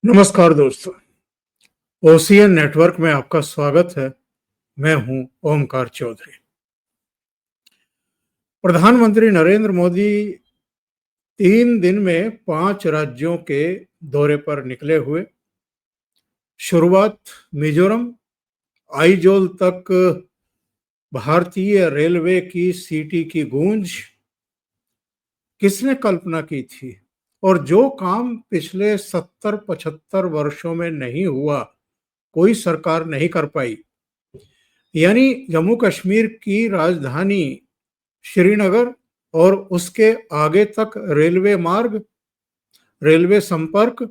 नमस्कार दोस्तों, OCN network में आपका स्वागत है। मैं हूं ओमकार चौधरी। प्रधानमंत्री नरेंद्र मोदी 3 दिन में 5 राज्यों के दौरे पर निकले हुए। शुरुआत मिजोरम, आइजोल तक भारतीय रेलवे की सीटी की गूंज किसने कल्पना की थी। और जो काम पिछले 70-75 वर्षों में नहीं हुआ, कोई सरकार नहीं कर पाई, यानी जम्मू कश्मीर की राजधानी श्रीनगर और उसके आगे तक रेलवे मार्ग, रेलवे संपर्क,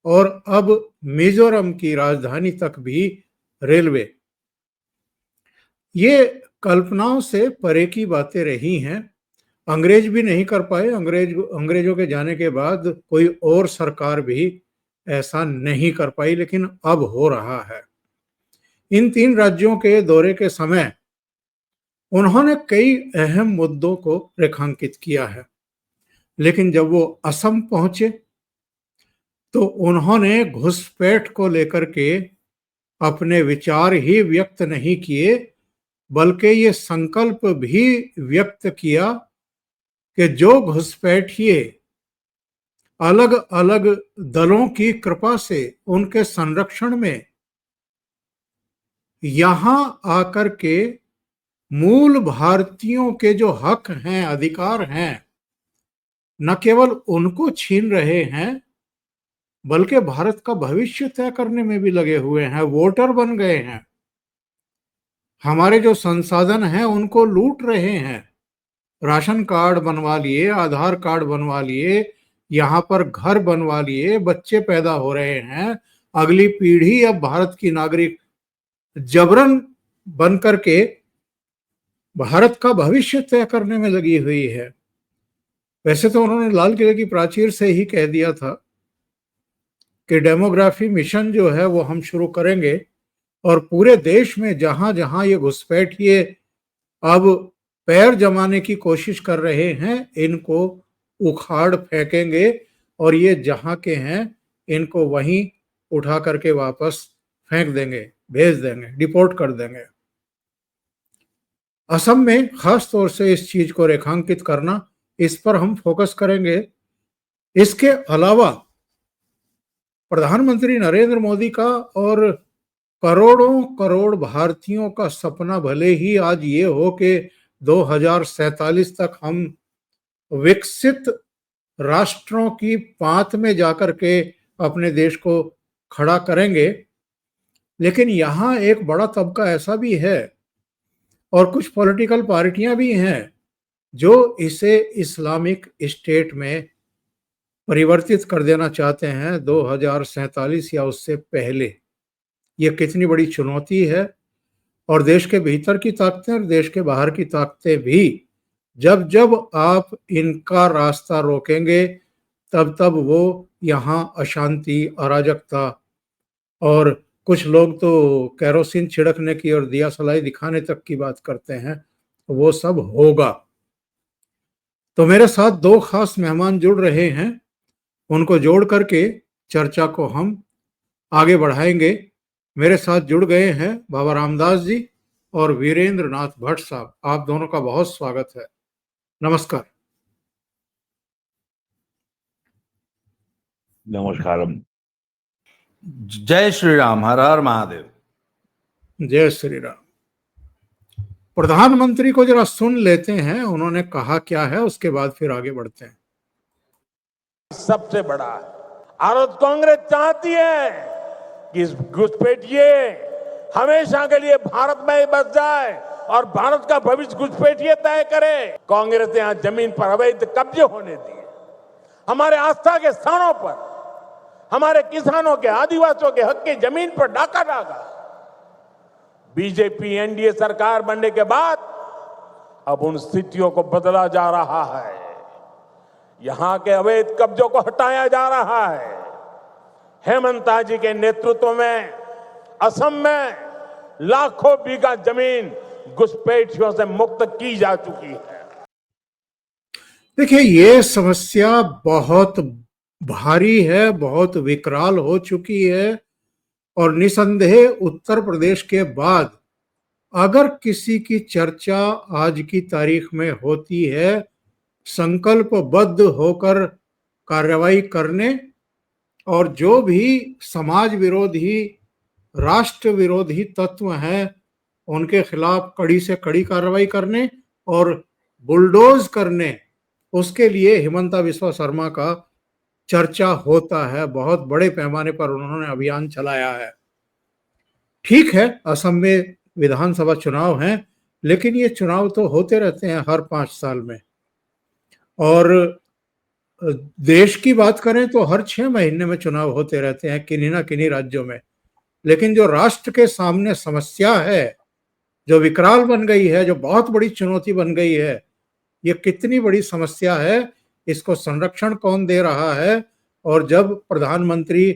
और अब मिजोरम की राजधानी तक भी रेलवे। ये कल्पनाओं से परे की बातें रही हैं। अंग्रेज भी नहीं कर पाए। अंग्रेजों के जाने के बाद कोई और सरकार भी ऐसा नहीं कर पाई, लेकिन अब हो रहा है। इन 3 राज्यों के दौरे के समय उन्होंने कई अहम मुद्दों को रेखांकित किया है, लेकिन जब वो असम पहुंचे तो उन्होंने घुसपैठ को लेकर के अपने विचार ही व्यक्त नहीं किए, बल्कि ये संकल्प भी व्यक्त किया कि जो घुसपैठिए अलग अलग दलों की कृपा से उनके संरक्षण में यहां आकर के मूल भारतीयों के जो हक हैं, अधिकार हैं, न केवल उनको छीन रहे हैं, बल्कि भारत का भविष्य तय करने में भी लगे हुए हैं, वोटर बन गए हैं। हमारे जो संसाधन हैं उनको लूट रहे हैं। राशन कार्ड बनवा लिए, आधार कार्ड बनवा लिए, यहाँ पर घर बनवा लिए, बच्चे पैदा हो रहे हैं। अगली पीढ़ी अब भारत की नागरिक जबरन बन करके भारत का भविष्य तय करने में लगी हुई है। वैसे तो उन्होंने लाल किले की प्राचीर से ही कह दिया था कि डेमोग्राफी मिशन जो है वो हम शुरू करेंगे और पूरे देश में जहां जहां ये घुसपैठिए अब पैर जमाने की कोशिश कर रहे हैं, इनको उखाड़ फेंकेंगे और ये जहां के हैं इनको वहीं उठा करके वापस फेंक देंगे, भेज देंगे, डिपोर्ट कर देंगे। असम में खास तौर से इस चीज को रेखांकित करना, इस पर हम फोकस करेंगे। इसके अलावा प्रधानमंत्री नरेंद्र मोदी का और करोड़ों करोड़ भारतीयों का सपना भले ही आज ये हो कि 2047 तक हम विकसित राष्ट्रों की पांत में जाकर के अपने देश को खड़ा करेंगे, लेकिन यहाँ एक बड़ा तबका ऐसा भी है और कुछ पॉलिटिकल पार्टियां भी हैं जो इसे इस्लामिक स्टेट में परिवर्तित कर देना चाहते हैं 2047 या उससे पहले। ये कितनी बड़ी चुनौती है और देश के भीतर की ताकतें और देश के बाहर की ताकतें भी जब जब आप इनका रास्ता रोकेंगे तब तब वो यहाँ अशांति, अराजकता और कुछ लोग तो केरोसिन छिड़कने की और दिया सलाई दिखाने तक की बात करते हैं, वो सब होगा। तो मेरे साथ 2 खास मेहमान जुड़ रहे हैं, उनको जोड़ करके चर्चा को हम आगे बढ़ाएंगे। मेरे साथ जुड़ गए हैं बाबा रामदास जी और वीरेंद्र नाथ भट्ट साहब। आप दोनों का बहुत स्वागत है। नमस्कार। नमस्कार। जय श्री राम, हर हर महादेव। जय श्री राम। प्रधानमंत्री को जरा सुन लेते हैं, उन्होंने कहा क्या है, उसके बाद फिर आगे बढ़ते हैं। सबसे बड़ा है और कांग्रेस चाहती है कि इस घुसपैठिए हमेशा के लिए भारत में ही बस जाए और भारत का भविष्य घुसपैठिए तय करे। कांग्रेस ने यहां जमीन पर अवैध कब्जे होने दिए, हमारे आस्था के स्थानों पर, हमारे किसानों के, आदिवासियों के हक की जमीन पर डाका डाला। बीजेपी एनडीए सरकार बनने के बाद अब उन स्थितियों को बदला जा रहा है। यहां के अवैध कब्जों को हटाया जा रहा है। हेमंता जी के नेतृत्व में असम में लाखों बीघा जमीन घुसपैठियों से मुक्त की जा चुकी है। देखिए, ये समस्या बहुत भारी है, बहुत विकराल हो चुकी है और निसंदेह उत्तर प्रदेश के बाद अगर किसी की चर्चा आज की तारीख में होती है संकल्पबद्ध होकर कार्रवाई करने और जो भी समाज विरोधी, राष्ट्र विरोधी तत्व हैं उनके खिलाफ कड़ी से कड़ी कार्रवाई करने और बुलडोज करने, उसके लिए हिमंता बिस्वा शर्मा का चर्चा होता है। बहुत बड़े पैमाने पर उन्होंने अभियान चलाया है। ठीक है, असम में विधानसभा चुनाव हैं, लेकिन ये चुनाव तो होते रहते हैं हर 5 साल में। और देश की बात करें तो हर 6 महीने में चुनाव होते रहते हैं किन्हीं ना किन्हीं राज्यों में। लेकिन जो राष्ट्र के सामने समस्या है, जो विकराल बन गई है, जो बहुत बड़ी चुनौती बन गई है, ये कितनी बड़ी समस्या है, इसको संरक्षण कौन दे रहा है? और जब प्रधानमंत्री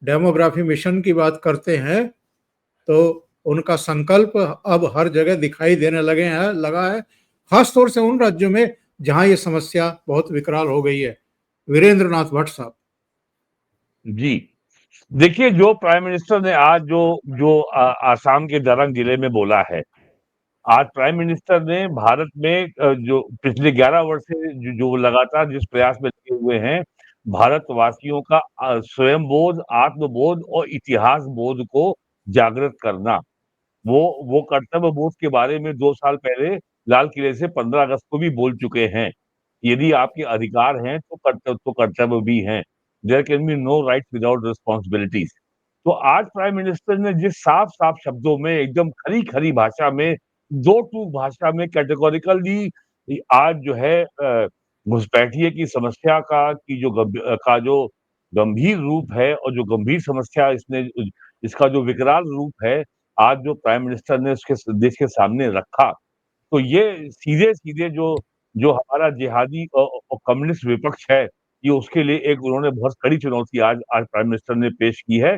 डेमोग्राफी मिशन की बात करते हैं तो उनका संकल्प अब हर जगह दिखाई देने लगा है, खासतौर से उन राज्यों में जहां ये समस्या बहुत विकराल हो गई है। वीरेंद्र नाथ भट्ट साहब। जी, देखिए जो प्राइम मिनिस्टर ने आज जो जो आसाम के दरंग जिले में बोला है, आज प्राइम मिनिस्टर ने भारत में जो पिछले 11 वर्ष से जो लगातार जिस प्रयास में लगे हुए हैं, भारतवासियों का स्वयं बोध, आत्मबोध और इतिहास बोध को जागृत करना। वो कर्तव्य बोध के बारे में 2 साल पहले लाल किले से 15 अगस्त को भी बोल चुके हैं। यदि आपके अधिकार हैं तो कर्तव्य भी हैं। There can be no rights without responsibilities. तो आज प्राइम मिनिस्टर ने जिस साफ-साफ शब्दों में एकदम खरी-खरी भाषा में, दो टूक भाषा में कैटेगोरिकली आज जो है घुसपैठिए की समस्या का जो गंभीर रूप है और जो गंभीर समस्या इसका जो विकराल रूप है, आज जो प्राइम मिनिस्टर ने उसके देश के सामने रखा, तो ये सीधे-सीधे जो जो हमारा जिहादी कम्युनिस्ट विपक्ष है, ये उसके लिए एक उन्होंने बहुत कड़ी चुनौती आज आज प्राइम मिनिस्टर ने पेश की है।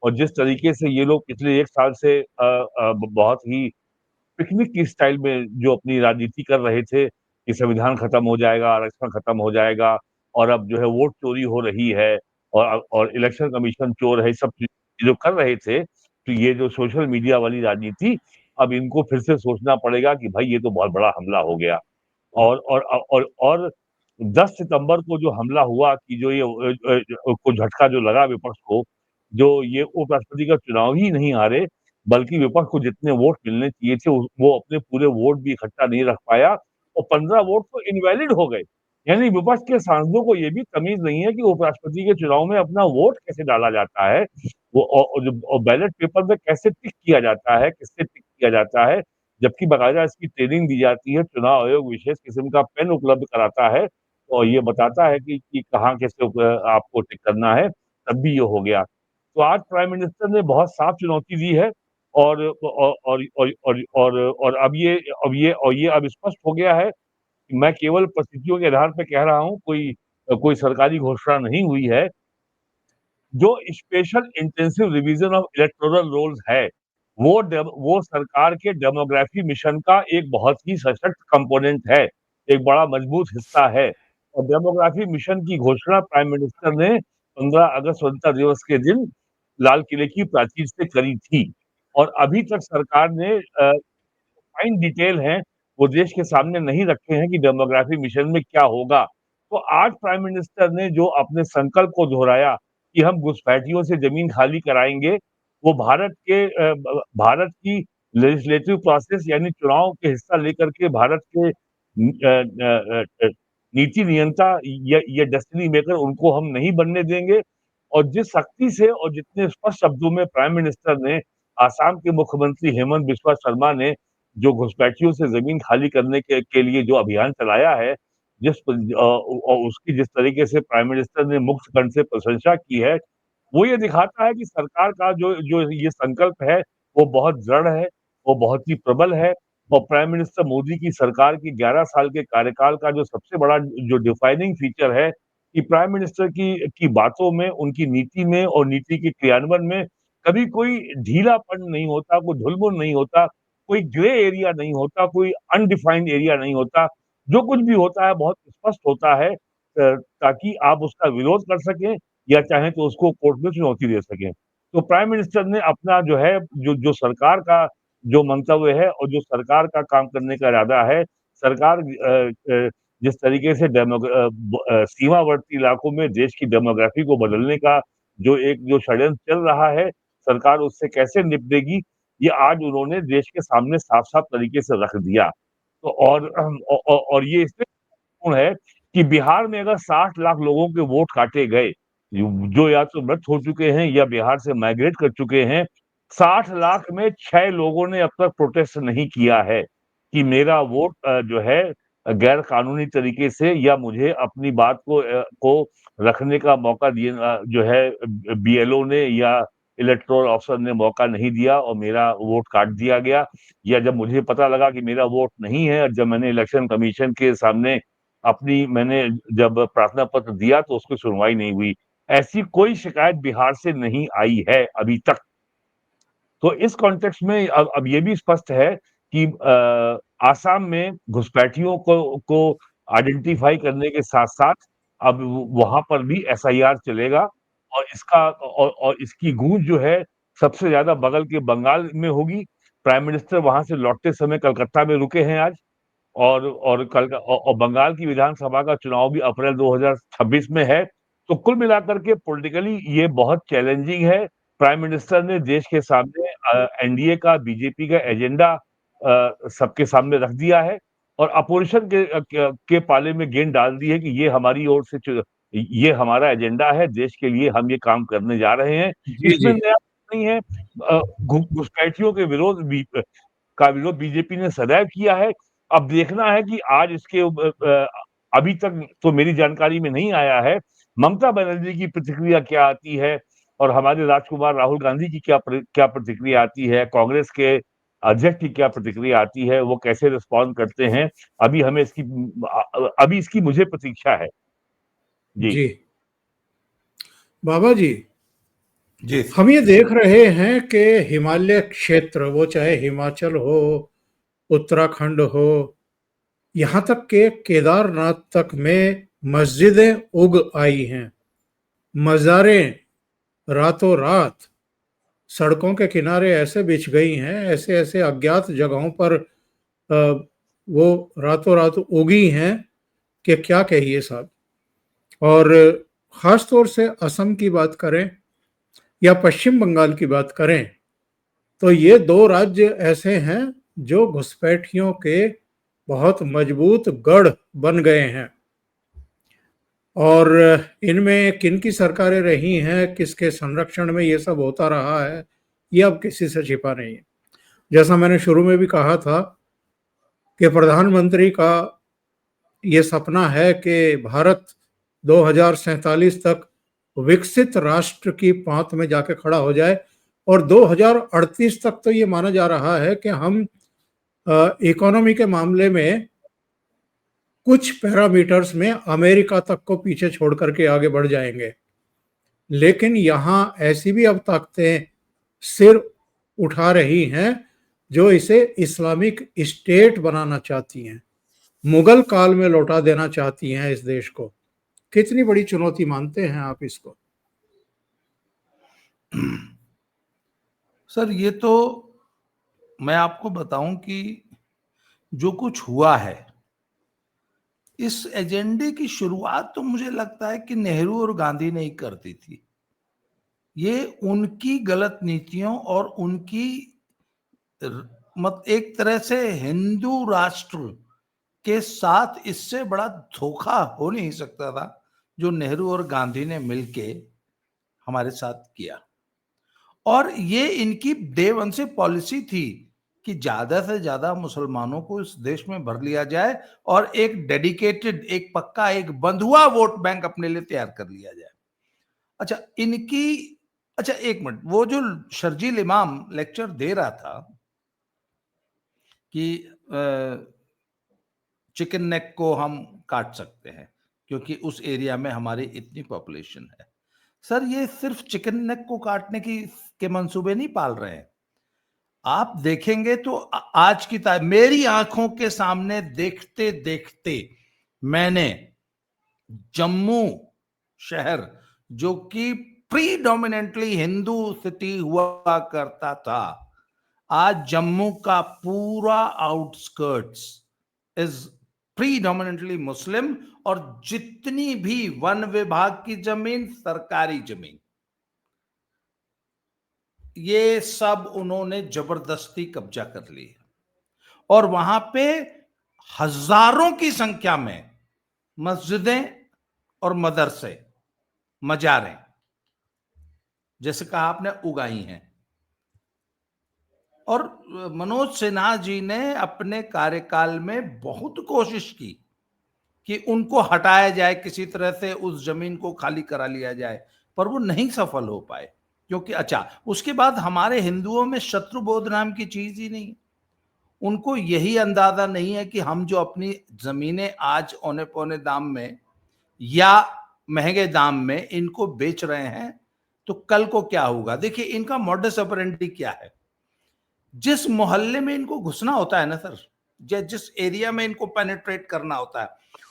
और जिस तरीके से ये लोग पिछले 1 साल से बहुत ही पिकनिक की स्टाइल में जो अपनी राजनीति कर रहे थे कि संविधान खत्म हो जाएगा, आरक्षण खत्म हो जाएगा और अब जो है वोट चोरी हो रही है और इलेक्शन कमीशन चोर है, सब चीज़ जो कर रहे थे, तो ये जो सोशल मीडिया वाली राजनीति, अब इनको फिर से सोचना पड़ेगा कि भाई ये तो बहुत बड़ा हमला हो गया। और 10 सितंबर को जो हमला हुआ कि जो ये को झटका जो लगा विपक्ष को, जो ये उपराष्ट्रपति का चुनाव ही नहीं हारे, बल्कि विपक्ष को जितने वोट मिलने चाहिए थे, वो अपने पूरे वोट भी इकट्ठा नहीं रख पाया और 15 वोट तो इनवैलिड हो गए। यानी विपक्ष के सांसदों को ये भी तमीज़ नहीं है कि उपराष्ट्रपति के चुनाव में अपना वोट कैसे डाला जाता है, वो बैलेट पेपर में कैसे टिक किया जाता है, किससे टिक किया जाता है, जबकि बाकायदा इसकी ट्रेनिंग दी जाती है, चुनाव आयोग विशेष किस्म का पेन उपलब्ध कराता है और ये बताता है कि कहाँ कैसे आपको टिक करना है, तब भी ये हो गया। तो आज प्राइम मिनिस्टर ने बहुत साफ चुनौती दी है और ये अब स्पष्ट हो गया है कि मैं केवल परिस्थितियों के आधार पे कह रहा हूँ, कोई सरकारी घोषणा नहीं हुई है। जो special intensive revision of electoral rolls है, वो सरकार के डेमोग्राफी मिशन का एक बहुत ही सशक्त कंपोनेंट है, एक बड़ा मजबूत हिस्सा है। और डेमोग्राफी मिशन की घोषणा प्राइम मिनिस्टर ने 15 अगस्त स्वतंत्रता दिवस के दिन लाल किले की प्राचीर से करी थी। और अभी तक सरकार ने फाइन डिटेल हैं, वो देश के सामने नहीं रखे हैं कि डेमोग्राफी मिशन में क्या होगा। तो आज प्राइम मिनिस्टर ने जो अपने संकल्प को दोहराया कि हम घुसपैठियों से ज़मीन खाली कराएँगे, वो भारत की लेजिस्लेटिव प्रोसेस यानी चुनाव के हिस्सा लेकर के भारत के नीति नियंता या डेस्टिनी मेकर उनको हम नहीं बनने देंगे। और जिस सख्ती से और जितने स्पष्ट शब्दों में प्राइम मिनिस्टर ने आसाम के मुख्यमंत्री हेमंत बिस्वा शर्मा ने जो घुसपैठियों से ज़मीन खाली करने के लिए जो अभियान चलाया है, उसकी जिस तरीके से प्राइम मिनिस्टर ने मुक्त कंठ से प्रशंसा की है, वो ये दिखाता है कि सरकार का जो जो ये संकल्प है, वो बहुत दृढ़ है, वो बहुत ही प्रबल है और प्राइम मिनिस्टर मोदी की सरकार की 11 साल के कार्यकाल का जो सबसे बड़ा जो डिफाइनिंग फीचर है, कि प्राइम मिनिस्टर की बातों में, उनकी नीति में और नीति के क्रियान्वयन में कभी कोई ढीलापन नहीं होता, कोई ढुलमुल नहीं होता, कोई ग्रे एरिया नहीं होता, कोई अनडिफाइंड एरिया नहीं होता। जो कुछ भी होता है बहुत स्पष्ट होता है ताकि आप उसका विरोध कर सकें या चाहें तो उसको कोर्ट में चुनौती दे सकें। तो प्राइम मिनिस्टर ने अपना जो है, जो सरकार का जो मंतव्य है और जो सरकार का काम करने का इरादा है, सरकार जिस तरीके से सीमावर्ती इलाकों में देश की डेमोग्राफी को बदलने का जो षड्यंत्र चल रहा है, सरकार उससे कैसे निपटेगी, ये आज उन्होंने देश के सामने साफ-साफ तरीके से रख दिया। तो और ये इसलिए महत्वपूर्ण है कि बिहार में अगर 60 लाख लोगों के वोट काटे गए, जो या तो मृत हो चुके हैं या बिहार से माइग्रेट कर चुके हैं, 60 लाख में 6 लोगों ने अब तक प्रोटेस्ट नहीं किया है कि मेरा वोट जो है गैर कानूनी तरीके से या मुझे अपनी बात को रखने का मौका जो है बीएलओ ने या इलेक्टोरल ऑफिसर ने मौका नहीं दिया और मेरा वोट काट दिया गया, या जब मुझे पता लगा कि मेरा वोट नहीं है और जब मैंने इलेक्शन कमीशन के सामने मैंने जब प्रार्थना पत्र दिया तो उसकी सुनवाई नहीं हुई। ऐसी कोई शिकायत बिहार से नहीं आई है अभी तक। तो इस कॉन्टेक्स्ट में अब ये भी स्पष्ट है कि आसाम में घुसपैठियों को आइडेंटिफाई करने के साथ-साथ अब वहाँ पर भी एसआईआर चलेगा और इसकी गूंज जो है सबसे ज़्यादा बगल के बंगाल में होगी। प्राइम मिनिस्टर वहाँ से लौटते समय कलकत्ता में रुके हैं आज। और बंगाल की विधानसभा का चुनाव भी अप्रैल 2026 में है। तो कुल मिलाकर के पॉलिटिकली ये बहुत चैलेंजिंग है। प्राइम मिनिस्टर ने देश के सामने एनडीए का, बीजेपी का एजेंडा सबके सामने रख दिया है और अपोजिशन के पाले में गेंद डाल दी है कि ये हमारी ओर से ये हमारा एजेंडा है, देश के लिए हम ये काम करने जा रहे हैं। जी इसमें जी नया नहीं है। घुसपैठियों के विरोध बीजेपी ने सदैव किया है। अब देखना है कि आज अभी तक तो मेरी जानकारी में नहीं आया है, ममता बनर्जी की प्रतिक्रिया क्या आती है और हमारे राजकुमार राहुल गांधी की क्या प्रतिक्रिया आती है, कांग्रेस के अध्यक्ष की क्या प्रतिक्रिया आती है, वो कैसे रिस्पॉन्ड करते हैं, अभी इसकी मुझे प्रतीक्षा है। जी। जी बाबा जी, जी हम ये देख रहे हैं कि हिमालय क्षेत्र, वो चाहे हिमाचल हो, उत्तराखंड हो, यहाँ तक के केदारनाथ तक में मस्जिदें उग आई हैं, मज़ारें रातों रात सड़कों के किनारे ऐसे बिछ गई हैं, ऐसे ऐसे अज्ञात जगहों पर वो रातों रात उगी हैं कि क्या कहिए साहब। और ख़ास तौर से असम की बात करें या पश्चिम बंगाल की बात करें तो ये दो राज्य ऐसे हैं जो घुसपैठियों के बहुत मजबूत गढ़ बन गए हैं। और इनमें किन की सरकारें रही हैं, किसके संरक्षण में ये सब होता रहा है, ये अब किसी से छिपा नहीं है। जैसा मैंने शुरू में भी कहा था कि प्रधानमंत्री का ये सपना है कि भारत 2047 तक विकसित राष्ट्र की पांत में जाके खड़ा हो जाए और 2038 तक तो ये माना जा रहा है कि हम इकोनॉमी के मामले में कुछ पैरामीटर्स में अमेरिका तक को पीछे छोड़ करके आगे बढ़ जाएंगे। लेकिन यहाँ ऐसी भी अब ताकतें सिर उठा रही हैं जो इसे इस्लामिक स्टेट बनाना चाहती हैं, मुगल काल में लौटा देना चाहती हैं इस देश को। कितनी बड़ी चुनौती मानते हैं आप इसको? सर, ये तो मैं आपको बताऊं कि जो कुछ हुआ है, इस एजेंडे की शुरुआत तो मुझे लगता है कि नेहरू और गांधी ने ही कर दी थी। ये उनकी गलत नीतियों और उनकी एक तरह से हिंदू राष्ट्र के साथ इससे बड़ा धोखा हो नहीं सकता था जो नेहरू और गांधी ने मिलके हमारे साथ किया। और ये इनकी डे वन से पॉलिसी थी कि ज्यादा से ज्यादा मुसलमानों को इस देश में भर लिया जाए और एक डेडिकेटेड, एक पक्का, एक बंधुआ वोट बैंक अपने लिए तैयार कर लिया जाए। अच्छा एक मिनट, वो जो शर्जील इमाम लेक्चर दे रहा था कि चिकन नेक को हम काट सकते हैं क्योंकि उस एरिया में हमारी इतनी पॉपुलेशन है। सर, ये सिर्फ चिकन नेक को काटने के मंसूबे नहीं पाल रहे हैं। आप देखेंगे तो आज की तारीख मेरी आंखों के सामने देखते देखते मैंने जम्मू शहर, जो कि प्रीडोमिनेंटली हिंदू सिटी हुआ करता था, आज जम्मू का पूरा आउटस्कर्ट्स इज प्रीडोमिनेंटली मुस्लिम, और जितनी भी वन विभाग की जमीन, सरकारी जमीन, ये सब उन्होंने जबरदस्ती कब्जा कर ली है। और वहां पे हजारों की संख्या में मस्जिदें और मदरसे, मजारें, जैसे कहा आपने, उगाई हैं। और मनोज सिन्हा जी ने अपने कार्यकाल में बहुत कोशिश की कि उनको हटाया जाए, किसी तरह से उस जमीन को खाली करा लिया जाए, पर वो नहीं सफल हो पाए। क्योंकि अच्छा, उसके बाद हमारे हिंदुओं में शत्रुबोध नाम की चीज ही नहीं। उनको यही अंदाजा नहीं है कि हम जो अपनी जमीनें आज औने पौने दाम में या महंगे दाम में इनको बेच रहे हैं, तो कल को क्या होगा। देखिए, इनका मॉडस ऑपरेंडी क्या है। जिस मोहल्ले में इनको घुसना होता है ना सर, जिस एरिया में इनको पेनिट्रेट करना होता है,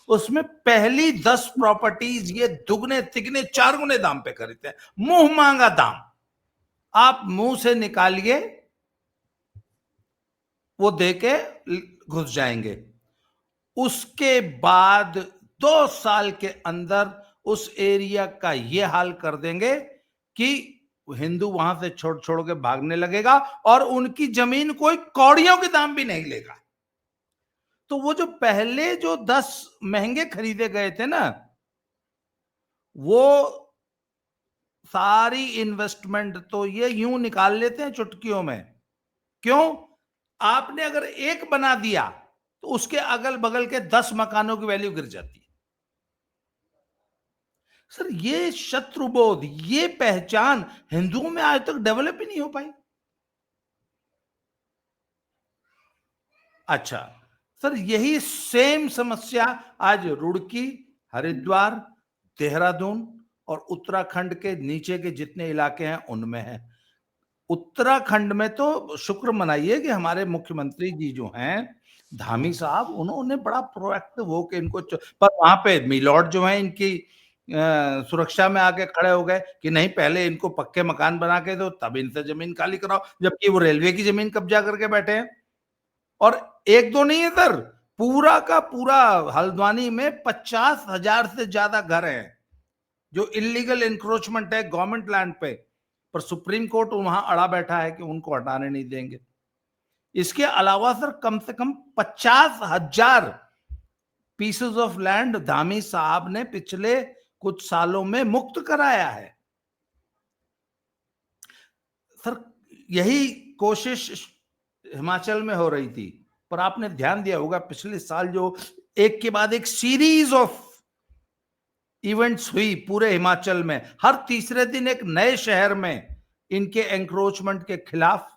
उसमें पहली 10 प्रॉपर्टीज ये दुगने तिगने 4 गुने दाम पे खरीदते हैं। मुंह मांगा दाम, आप मुंह से निकालिए, वो देके घुस जाएंगे। उसके बाद 2 साल के अंदर उस एरिया का ये हाल कर देंगे कि हिंदू वहां से छोड़ छोड़ के भागने लगेगा, और उनकी जमीन कोई कौड़ियों के दाम भी नहीं लेगा। तो वो जो पहले जो 10 महंगे खरीदे गए थे ना, वो सारी इन्वेस्टमेंट तो ये यूं निकाल लेते हैं चुटकियों में। क्यों? आपने अगर एक बना दिया तो उसके अगल बगल के 10 मकानों की वैल्यू गिर जाती है। सर, ये शत्रुबोध, ये पहचान हिंदुओं में आज तक डेवलप ही नहीं हो पाई। अच्छा सर, यही सेम समस्या आज रुड़की, हरिद्वार, देहरादून और उत्तराखंड के नीचे के जितने इलाके हैं उनमें है। उत्तराखंड में तो शुक्र मनाइए कि हमारे मुख्यमंत्री जी जो हैं, धामी साहब, उन्होंने बड़ा प्रोएक्टिव होकर इनको पर वहां पे मिलॉर्ड जो है इनकी सुरक्षा में आके खड़े हो गए कि नहीं, पहले इनको पक्के मकान बना के दो, तब इनसे जमीन खाली कराओ, जबकि वो रेलवे की जमीन कब्जा करके बैठे हैं। और एक दो नहीं है सर, पूरा का पूरा हल्द्वानी में 50,000 से ज्यादा घर हैं जो इलीगल इंक्रोचमेंट है गवर्नमेंट लैंड पे, पर सुप्रीम कोर्ट वहां अड़ा बैठा है कि उनको हटाने नहीं देंगे। इसके अलावा सर कम से कम 50,000 पीसेस ऑफ लैंड धामी साहब ने पिछले कुछ सालों में मुक्त कराया है। सर, यही कोशिश हिमाचल में हो रही थी, पर आपने ध्यान दिया होगा पिछले साल जो एक के बाद एक सीरीज ऑफ इवेंट्स हुई पूरे हिमाचल में, हर तीसरे दिन एक नए शहर में इनके एंक्रोचमेंट के खिलाफ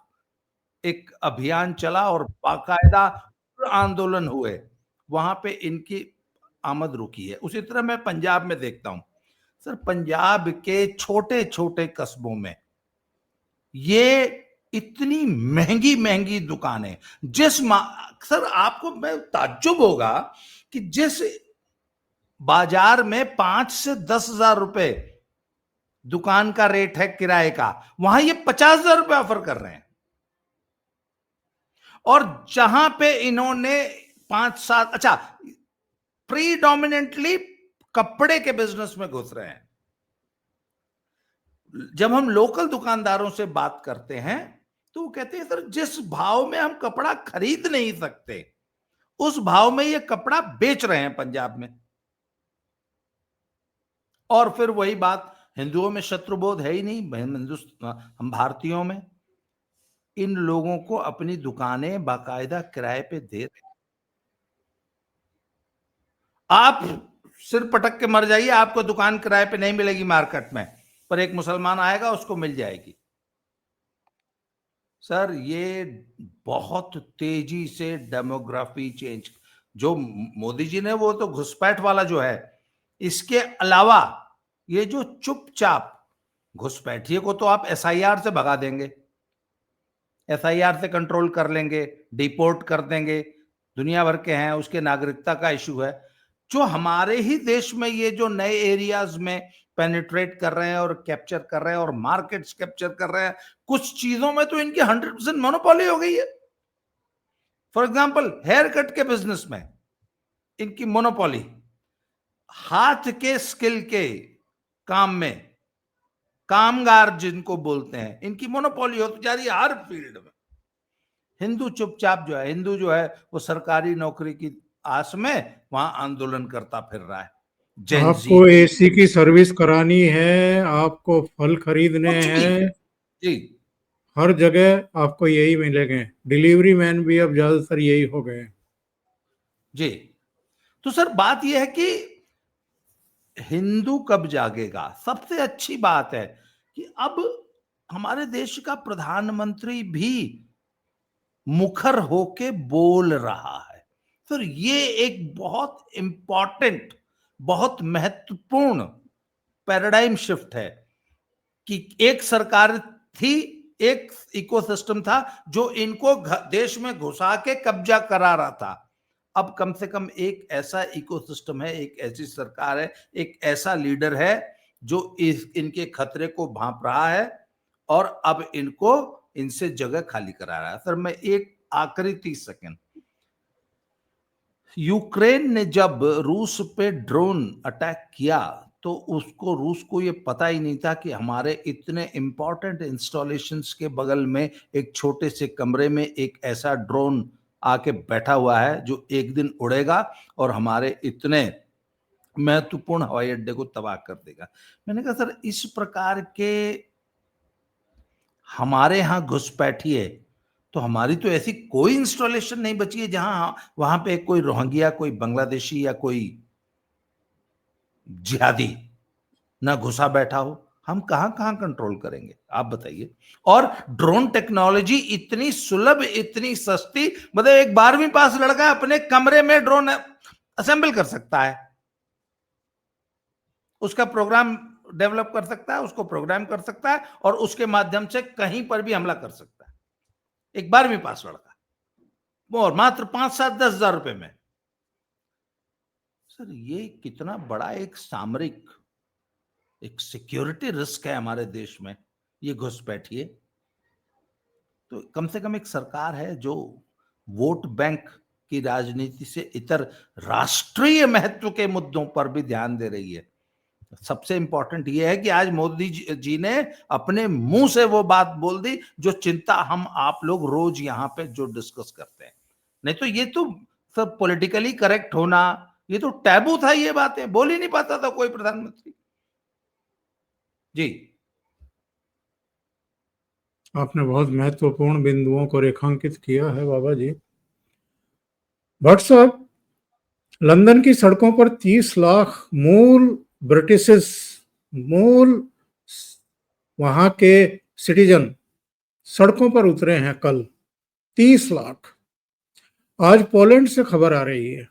एक अभियान चला और बाकायदा आंदोलन हुए, वहां पे इनकी आमद रुकी है। उसी तरह मैं पंजाब में देखता हूं सर, पंजाब के छोटे छोटे कस्बों में ये इतनी महंगी महंगी दुकानें, सर आपको मैं ताज्जुब होगा कि जिस बाजार में 5 से 10,000 रुपए दुकान का रेट है किराए का, वहां ये 50,000 रुपए ऑफर कर रहे हैं। और जहां पे इन्होंने 5-7, अच्छा, प्रीडोमिनेंटली कपड़े के बिजनेस में घुस रहे हैं। जब हम लोकल दुकानदारों से बात करते हैं तो वो कहते हैं सर, जिस भाव में हम कपड़ा खरीद नहीं सकते उस भाव में ये कपड़ा बेच रहे हैं पंजाब में। और फिर वही बात, हिंदुओं में शत्रुबोध है ही नहीं, हम भारतीयों में इन लोगों को अपनी दुकानें बाकायदा किराए पे दे रहे। आप सिर पटक के मर जाइए, आपको दुकान किराए पे नहीं मिलेगी मार्केट में, पर एक मुसलमान आएगा उसको मिल जाएगी। सर, ये बहुत तेजी से डेमोग्राफी चेंज जो मोदी जी ने, वो तो घुसपैठ वाला जो है, इसके अलावा ये जो चुपचाप घुसपैठिए को तो आप एसआईआर से भगा देंगे, एसआईआर से कंट्रोल कर लेंगे, डिपोर्ट कर देंगे, दुनिया भर के हैं, उसके नागरिकता का इशू है। जो हमारे ही देश में ये जो नए एरियाज में पेनिट्रेट कर रहे हैं और कैप्चर कर रहे हैं और मार्केट्स कैप्चर कर रहे हैं, कुछ चीजों में तो इनकी 100% मोनोपोली हो गई है। फॉर एग्जाम्पल हेयर कट के बिजनेस में इनकी मोनोपोली, हाथ के स्किल के काम में कामगार जिनको बोलते हैं, इनकी मोनोपोली होती जा रही है हर फील्ड में। हिंदू चुपचाप जो है, हिंदू जो है वो सरकारी नौकरी की आस में वहां आंदोलन करता फिर रहा है। जेन आपको जी एसी की सर्विस करानी है, आपको फल खरीदने कुछ भी हैं, जी हर जगह आपको यही मिलेंगे। डिलीवरी मैन भी अब ज्यादातर यही हो गए हैं। जी। तो सर बात यह है कि हिंदू कब जागेगा? सबसे अच्छी बात है कि अब हमारे देश का प्रधानमंत्री भी मुखर होके बोल रहा है। सर ये एक बहुत इंपॉर्टेंट, बहुत महत्वपूर्ण पैराडाइम शिफ्ट है कि एक सरकार थी, एक इकोसिस्टम था जो इनको देश में घुसा के कब्जा करा रहा था। अब कम से कम एक ऐसा इकोसिस्टम है, एक ऐसी सरकार है, एक ऐसा लीडर है जो इनके खतरे को भांप रहा है और अब इनको इनसे जगह खाली करा रहा है। सर मैं एक आखिरी 30 सेकेंड, यूक्रेन ने जब रूस पे ड्रोन अटैक किया तो उसको, रूस को ये पता ही नहीं था कि हमारे इतने इंपॉर्टेंट इंस्टॉलेशंस के बगल में एक छोटे से कमरे में एक ऐसा ड्रोन आके बैठा हुआ है जो एक दिन उड़ेगा और हमारे इतने महत्वपूर्ण हवाई अड्डे को तबाह कर देगा। मैंने कहा सर इस प्रकार के हमारे यहाँ घुसपैठी है तो हमारी तो ऐसी कोई इंस्टॉलेशन नहीं बची है जहां वहां पे कोई रोहिंग्या, कोई बांग्लादेशी या कोई जिहादी ना घुसा बैठा हो। हम कहां कहां कंट्रोल करेंगे आप बताइए? और ड्रोन टेक्नोलॉजी इतनी सुलभ, इतनी सस्ती, मतलब एक 12वीं पास लड़का अपने कमरे में ड्रोन असेंबल कर सकता है, उसका प्रोग्राम डेवलप कर सकता है, उसको प्रोग्राम कर सकता है और उसके माध्यम से कहीं पर भी हमला कर सकता है। एक 12वीं पास लड़का, और मात्र 5-7-10 हजार रुपए में। सर ये कितना बड़ा एक सामरिक, एक सिक्योरिटी रिस्क है हमारे देश में ये घुसपैठी है। तो कम से कम एक सरकार है जो वोट बैंक की राजनीति से इतर राष्ट्रीय महत्व के मुद्दों पर भी ध्यान दे रही है। सबसे इंपॉर्टेंट यह है कि आज मोदी जी ने अपने मुंह से वो बात बोल दी जो चिंता हम आप लोग रोज यहाँ पे जो डिस्कस करते हैं। नहीं तो ये तो सब पॉलिटिकली करेक्ट होना, ये तो टैबू था, ये बातें बोल ही नहीं पाता था कोई प्रधानमंत्री। जी आपने बहुत महत्वपूर्ण बिंदुओं को रेखांकित किया है बाबा जी। भट्ट साहब, लंदन की सड़कों पर 30 लाख मूल ब्रिटिश, मूल वहां के सिटीजन सड़कों पर उतरे हैं कल, 30 लाख। आज पोलैंड से खबर आ रही है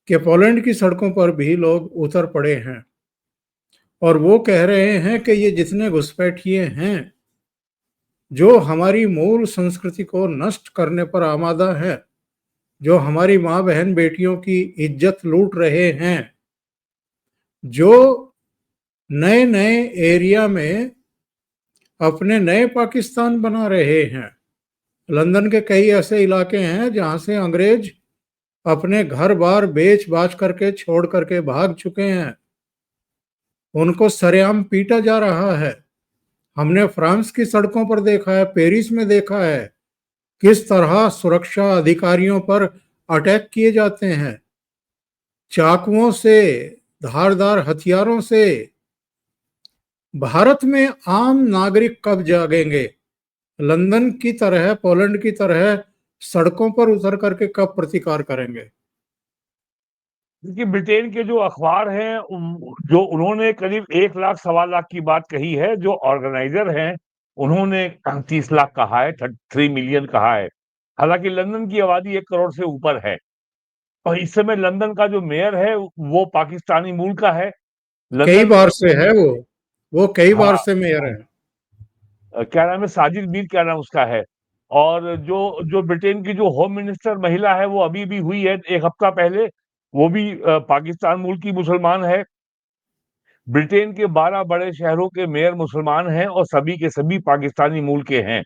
कि पोलैंड की सड़कों पर भी लोग उतर पड़े हैं और वो कह रहे हैं कि ये जितने घुसपैठिए हैं जो हमारी मूल संस्कृति को नष्ट करने पर आमादा है, जो हमारी माँ बहन बेटियों की इज्जत लूट रहे हैं, जो नए नए एरिया में अपने नए पाकिस्तान बना रहे हैं। लंदन के कई ऐसे इलाके हैं जहां से अंग्रेज अपने घर बार बेच बाच करके छोड़ करके भाग चुके हैं, उनको सरेआम पीटा जा रहा है। हमने फ्रांस की सड़कों पर देखा है, पेरिस में देखा है किस तरह सुरक्षा अधिकारियों पर अटैक किए जाते हैं, चाकुओं से, धारदार हथियारों से। भारत में आम नागरिक कब जागेंगे? लंदन की तरह, पोलैंड की तरह सड़कों पर उतर करके कब प्रतिकार करेंगे? देखिए ब्रिटेन के जो अखबार हैं जो उन्होंने करीब 1 लाख 1.25 लाख की बात कही है, जो ऑर्गेनाइजर हैं उन्होंने 30 लाख कहा है, 3 मिलियन कहा है। हालांकि लंदन की आबादी 1 करोड़ से ऊपर है और इस समय लंदन का जो मेयर है वो पाकिस्तानी मूल का है। कई लंदन बार से है वो कई बार हाँ, से मेयर है। क्या नाम है, साजिद मीर क्या नाम उसका है। और जो जो ब्रिटेन की जो होम मिनिस्टर महिला है वो अभी भी हुई है 1 हफ्ता पहले, वो भी पाकिस्तान मूल की मुसलमान है। ब्रिटेन के 12 बड़े शहरों के मेयर मुसलमान हैं और सभी के सभी पाकिस्तानी मूल के हैं।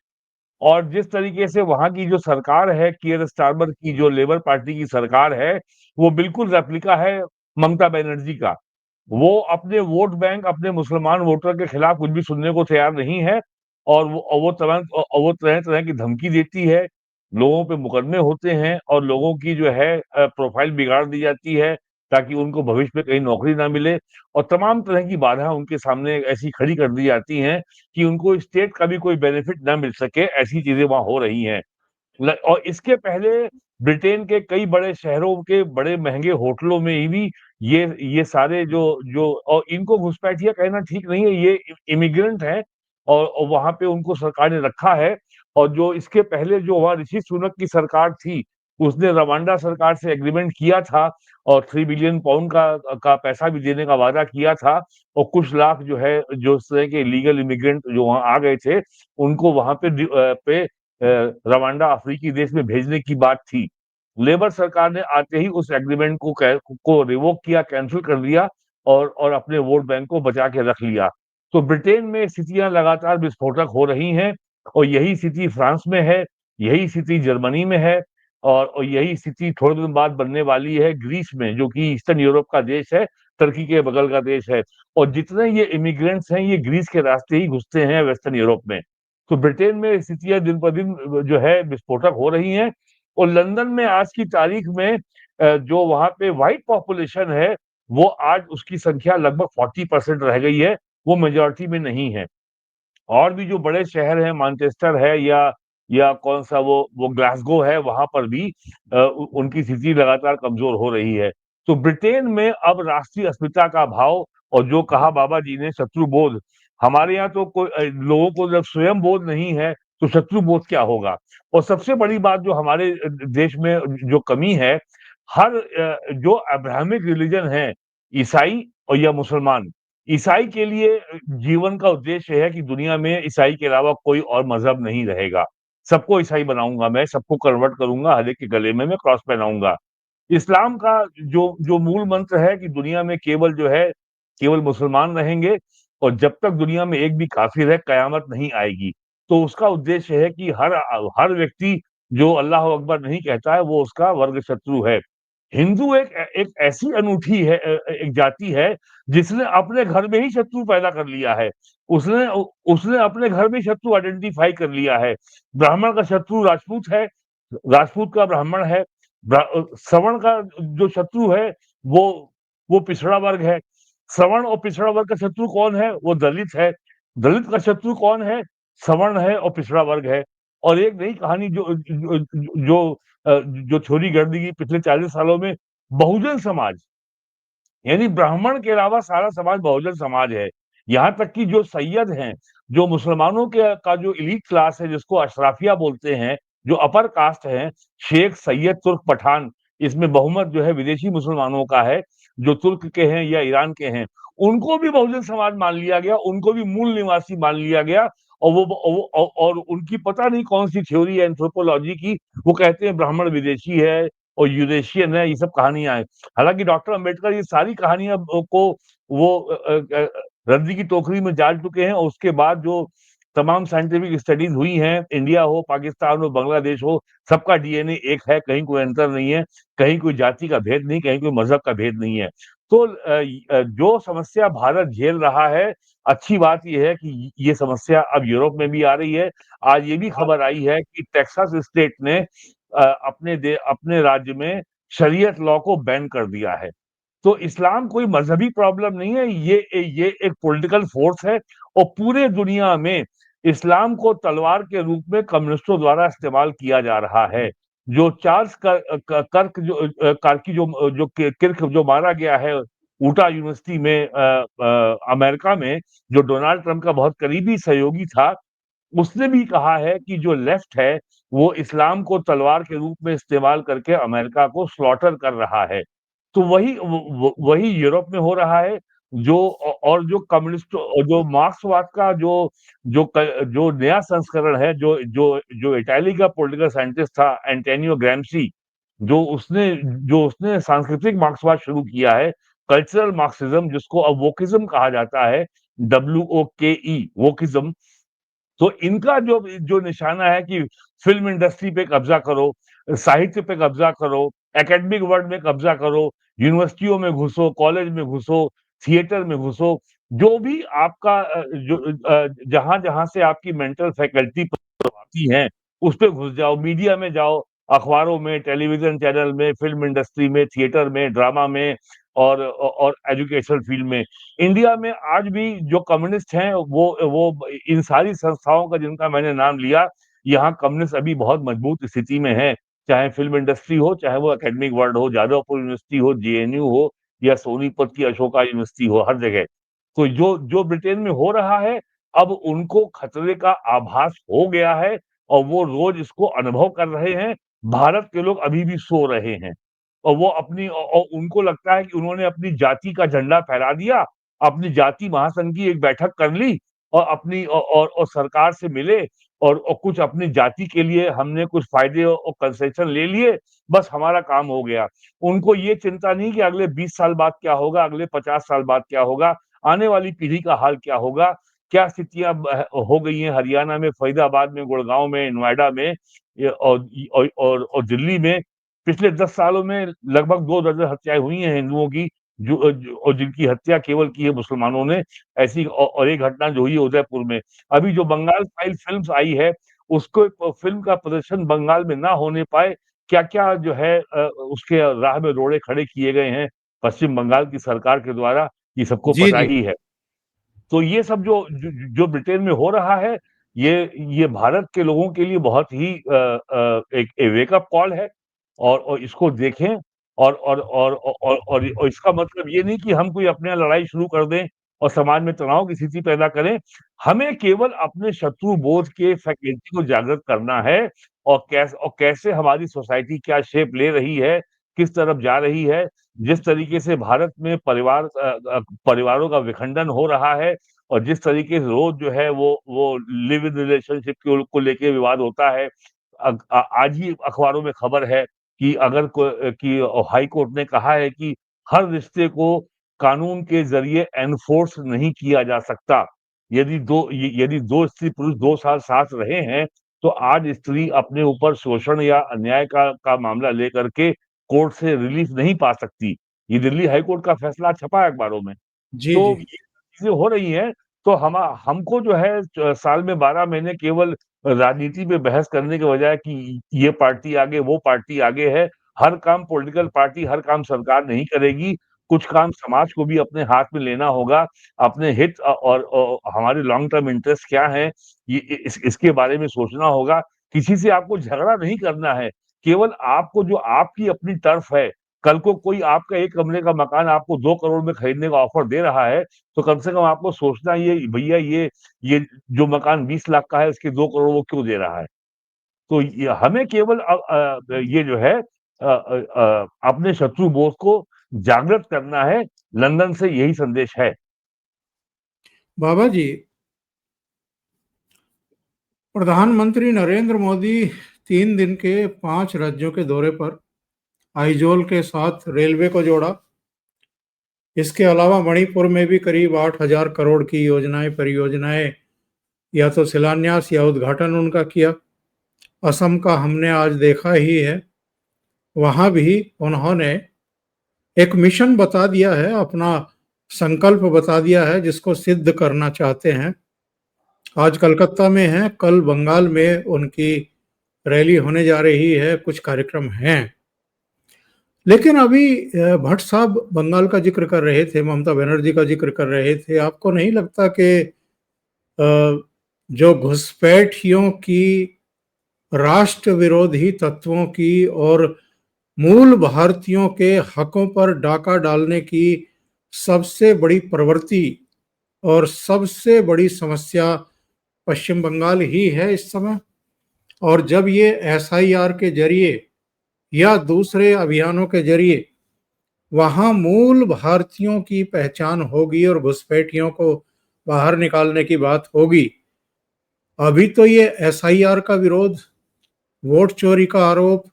और जिस तरीके से वहाँ की जो सरकार है, कियर स्टारमर की जो लेबर पार्टी की सरकार है, वो बिल्कुल रेप्लिका है ममता बनर्जी का। वो अपने वोट बैंक, अपने मुसलमान वोटर के खिलाफ कुछ भी सुनने को तैयार नहीं है और वो तरह-तरह की धमकी देती है, लोगों पे मुकदमे होते हैं और लोगों की जो है प्रोफाइल बिगाड़ दी जाती है, ताकि उनको भविष्य में कहीं नौकरी ना मिले और तमाम तरह की बाधाएँ उनके सामने ऐसी खड़ी कर दी जाती हैं कि उनको स्टेट का भी कोई बेनिफिट ना मिल सके, ऐसी चीज़ें वहाँ हो रही हैं। और इसके पहले ब्रिटेन के कई बड़े शहरों के बड़े महँगे होटलों में ही भी ये सारे जो जो और इनको घुसपैठिया कहना ठीक नहीं है, ये इमिग्रेंट हैं और वहाँ पे उनको सरकार ने रखा है। और जो इसके पहले जो वहाँ ऋषि सुनक की सरकार थी, उसने रवांडा सरकार से एग्रीमेंट किया था और 3 बिलियन पाउंड का पैसा भी देने का वादा किया था और कुछ लाख जो है, जो इस तरह के इलीगल इमिग्रेंट जो वहाँ आ गए थे, उनको वहाँ पे रवांडा अफ्रीकी देश में भेजने की बात थी। लेबर सरकार ने आते ही उस एग्रीमेंट को रिवोक किया, कैंसल कर दिया और अपने वोट बैंक को बचा के रख लिया। तो ब्रिटेन में स्थितियाँ लगातार विस्फोटक हो रही हैं और यही स्थिति फ्रांस में है, यही स्थिति जर्मनी में है और यही स्थिति थोड़े दिन बाद बनने वाली है ग्रीस में, जो कि ईस्टर्न यूरोप का देश है, तुर्की के बगल का देश है। और जितने ये इमिग्रेंट्स हैं, ये ग्रीस के रास्ते ही घुसते हैं वेस्टर्न यूरोप में। तो ब्रिटेन में स्थितियाँ दिन-ब-दिन जो है विस्फोटक हो रही हैं और लंदन में आज की तारीख में जो वहाँ पे व्हाइट पॉपुलेशन है, वो आज उसकी संख्या लगभग 40% रह गई है, वो मेजॉरिटी में नहीं है। और भी जो बड़े शहर हैं, मैनचेस्टर है या कौन-सा वो ग्लासगो है, वहाँ पर भी उनकी स्थिति लगातार कमज़ोर हो रही है। तो ब्रिटेन में अब राष्ट्रीय अस्मिता का भाव और जो कहा बाबा जी ने शत्रुबोध, हमारे यहाँ तो लोगों को जब स्वयं बोध नहीं है, तो शत्रुबोध क्या होगा? और सबसे बड़ी बात जो हमारे देश में जो कमी है, हर जो अब्राहमिक रिलिजन है, ईसाई और या मुसलमान, ईसाई के लिए जीवन का उद्देश्य है कि दुनिया में ईसाई के अलावा कोई और मज़हब नहीं रहेगा। सबको ईसाई बनाऊँगा मैं, सबको कन्वर्ट करूँगा, हर एक के गले में मैं क्रॉस पहनाऊँगा। इस्लाम का जो जो मूल मंत्र है कि दुनिया में केवल जो है, केवल मुसलमान रहेंगे और जब तक दुनिया में एक भी काफ़िर है, कयामत नहीं आएगी। तो उसका उद्देश्य है कि हर व्यक्ति जो अल्लाह हू अकबर नहीं कहता है, वो उसका वर्ग शत्रु है। हिंदू एक ऐसी अनूठी है एक जाति है, जिसने अपने घर में ही शत्रु पैदा कर लिया है। उसने अपने घर में शत्रु आइडेंटिफ़ाई कर लिया है। ब्राह्मण का शत्रु राजपूत है, राजपूत का ब्राह्मण है। सवर्ण का जो शत्रु है, वो पिछड़ा वर्ग है। सवर्ण और पिछड़ा वर्ग का शत्रु कौन है? वो दलित है। दलित का शत्रु कौन है? सवर्ण है और पिछड़ा वर्ग है। और एक नई कहानी जो छोरी गढ़ दी गई पिछले 40 सालों में, बहुजन समाज, यानी ब्राह्मण के अलावा सारा समाज बहुजन समाज है। यहाँ तक कि जो सैयद हैं, जो मुसलमानों के का जो एलीट क्लास है, जिसको अशराफिया बोलते हैं, जो अपर कास्ट हैं, शेख, सैयद, तुर्क, पठान, इसमें बहुमत जो है विदेशी मुसलमानों का है, जो तुर्क के हैं या ईरान के हैं, उनको भी बहुजन समाज मान लिया गया, उनको भी मूल निवासी मान लिया गया और और उनकी पता नहीं कौन-सी थ्योरी है एंथ्रोपोलॉजी की, वो कहते हैं ब्राह्मण विदेशी है और यूरेशियन है, ये सब कहानियाँ हैं। हालाँकि डॉक्टर अम्बेडकर ये सारी कहानियाँ को वो रद्दी की टोकरी में डाल चुके हैं और उसके बाद जो तमाम साइंटिफिक स्टडीज़ हुई हैं, इंडिया हो, पाकिस्तान हो, बांग्लादेश हो, सबका डीएनए एक है, कहीं कोई अंतर नहीं है, कहीं कोई जाति का भेद नहीं, कहीं कोई मज़हब का भेद नहीं है। तो जो समस्या भारत झेल रहा है, अच्छी बात ये है कि ये समस्या अब यूरोप में भी आ रही है। आज ये भी खबर आई है कि टेक्सास स्टेट ने अपने राज्य में शरीयत लॉ को बैन कर दिया है। तो इस्लाम कोई मज़हबी प्रॉब्लम नहीं है, ये एक पॉलिटिकल फ़ोर्स है और पूरे दुनिया में इस्लाम को तलवार के रूप में कम्युनिस्टों द्वारा इस्तेमाल किया जा रहा है। जो चार्ल्स कार्की जो किर्क जो मारा गया है ऊटा यूनिवर्सिटी में अमेरिका में, जो डोनाल्ड ट्रम्प का बहुत करीबी सहयोगी था, उसने भी कहा है कि जो लेफ्ट है, वो इस्लाम को तलवार के रूप में इस्तेमाल करके अमेरिका को स्लॉटर कर रहा है। तो वही यूरोप में हो रहा है, और जो कम्युनिस्ट और जो मार्क्सवाद का जो नया संस्करण है, जो इटली का पॉलिटिकल साइंटिस्ट था एंटोनियो ग्राम्शी, जो उसने सांस्कृतिक मार्क्सवाद शुरू किया है, कल्चरल मार्क्सिज्म, जिसको अब वोकिज्म कहा जाता है, WOKE, वोकिज्म। तो इनका जो जो निशाना है कि फिल्म इंडस्ट्री पे कब्जा करो, साहित्य पे कब्जा करो, एकेडमिक वर्ल्ड में कब्जा करो, यूनिवर्सिटियों में घुसो, कॉलेज में घुसो, थिएटर में घुसो, जो भी आपका जहां-जहां से आपकी मेंटल फैकल्टी आती हैं, उस पे घुस जाओ, मीडिया में जाओ, अखबारों में, टेलीविजन चैनल में, फिल्म इंडस्ट्री में, थिएटर में, ड्रामा में और एजुकेशन फील्ड में। इंडिया में आज भी जो कम्युनिस्ट हैं वो इन सारी संस्थाओं का जिनका मैंने नाम लिया, यहाँ कम्युनिस्ट अभी बहुत मजबूत स्थिति में हैं। चाहे फिल्म इंडस्ट्री हो, चाहे वो एकेडमिक वर्ल्ड हो, जादवपुर यूनिवर्सिटी हो, जेएनयू हो या सोनीपत की अशोका यूनिवर्सिटी हो, हर जगह। तो जो जो ब्रिटेन में हो रहा है, अब उनको खतरे का आभास हो गया है और वो रोज इसको अनुभव कर रहे हैं। भारत के लोग अभी भी सो रहे हैं और वो अपनी और उनको लगता है कि उन्होंने अपनी जाति का झंडा फहरा दिया, अपनी जाति महासंघ की एक बैठक कर ली और अपनी और सरकार से मिले और कुछ अपनी जाति के लिए हमने कुछ फायदे और कंसेशन ले लिए, बस हमारा काम हो गया। उनको ये चिंता नहीं कि अगले 20 साल बाद क्या होगा, अगले 50 साल बाद क्या होगा, आने वाली पीढ़ी का हाल क्या होगा, क्या स्थितियाँ हो गई हैं हरियाणा में, फरीदाबाद में, गुड़गाँव में, नोएडा में और दिल्ली में। पिछले 10 सालों में लगभग 2 दर्जन हत्याएँ हुई हैं हिंदुओं की, जो और जिनकी हत्या केवल की है मुसलमानों ने। ऐसी और एक घटना जो हुई है उदयपुर में। अभी जो बंगाल फाइल फ़िल्म्स आई है, उसको फ़िल्म का प्रदर्शन बंगाल में ना होने पाए, क्या-क्या जो है उसके राह में रोड़े खड़े किए गए हैं पश्चिम बंगाल की सरकार के द्वारा, ये सबको जी, पता जी। ही है। तो ये सब जो ब्रिटेन में हो रहा है, ये भारत के लोगों के लिए बहुत ही एक वेक अप कॉल है और इसको देखें और इसका मतलब ये नहीं कि हम कोई अपने यहाँ लड़ाई शुरू कर दें और समाज में तनाव की स्थिति पैदा करें। हमें केवल अपने शत्रु बोध के फैकल्टी को जागृत करना है और कैसे हमारी सोसाइटी क्या शेप ले रही है, किस तरफ जा रही है। जिस तरीके से भारत में परिवारों का विखंडन हो रहा है और जिस तरीके से रोज जो है वो लिव इन रिलेशनशिप को लेके विवाद होता है। आज ही अखबारों में खबर है कि अगर कि हाई कोर्ट ने कहा है कि हर रिश्ते को कानून के ज़रिए एनफोर्स नहीं किया जा सकता। यदि 2 स्त्री पुरुष 2 साल साथ रहे हैं, तो आज स्त्री अपने ऊपर शोषण या अन्याय का मामला लेकर के कोर्ट से रिलीफ नहीं पा सकती। ये दिल्ली हाई कोर्ट का फैसला छपा है अखबारों में। जी, तो जी। ये चीज़ें हो रही हैं, तो हमको जो है साल में 12 महीने केवल राजनीति पे बहस करने के बजाय कि ये पार्टी आगे, वो पार्टी आगे है, हर काम पॉलिटिकल पार्टी, हर काम सरकार नहीं करेगी। कुछ काम समाज को भी अपने हाथ में लेना होगा। अपने हित और हमारे लॉन्ग टर्म इंटरेस्ट क्या हैं, ये इसके बारे में सोचना होगा। किसी से आपको झगड़ा नहीं करना है, केवल आपको जो आपकी अपनी टर्फ है, कल को कोई आपका 1 कमरे का मकान आपको 2 करोड़ में खरीदने का ऑफर दे रहा है, तो कम से कम आपको सोचना ये भैया ये जो मकान 20 लाख का है इसके 2 करोड़ वो क्यों दे रहा है? तो ये हमें केवल ये जो है अपने शत्रु बोध को जागृत करना है, लंदन से यही संदेश है। बाबा जी, प्रधानमंत्री नरेंद्र मोदी 3 दिन के 5 राज्यों के दौरे पर आइजोल के साथ रेलवे को जोड़ा। इसके अलावा मणिपुर में भी करीब 8,000 करोड़ की परियोजनाएं या तो शिलान्यास या उद्घाटन उनका किया। असम का हमने आज देखा ही है, वहां भी उन्होंने एक मिशन बता दिया है, अपना संकल्प बता दिया है जिसको सिद्ध करना चाहते हैं। आज कलकत्ता में हैं, कल बंगाल में उनकी रैली होने जा रही है, कुछ कार्यक्रम हैं। लेकिन अभी भट्ट साहब बंगाल का जिक्र कर रहे थे, ममता बनर्जी का जिक्र कर रहे थे। आपको नहीं लगता कि जो घुसपैठियों की, राष्ट्र विरोधी तत्वों की और मूल भारतीयों के हकों पर डाका डालने की सबसे बड़ी प्रवृत्ति और सबसे बड़ी समस्या पश्चिम बंगाल ही है इस समय? और जब ये एसआईआर के जरिए या दूसरे अभियानों के जरिए वहां मूल भारतीयों की पहचान होगी और घुसपैठियों को बाहर निकालने की बात होगी। अभी तो ये एसआईआर का विरोध, वोट चोरी का आरोप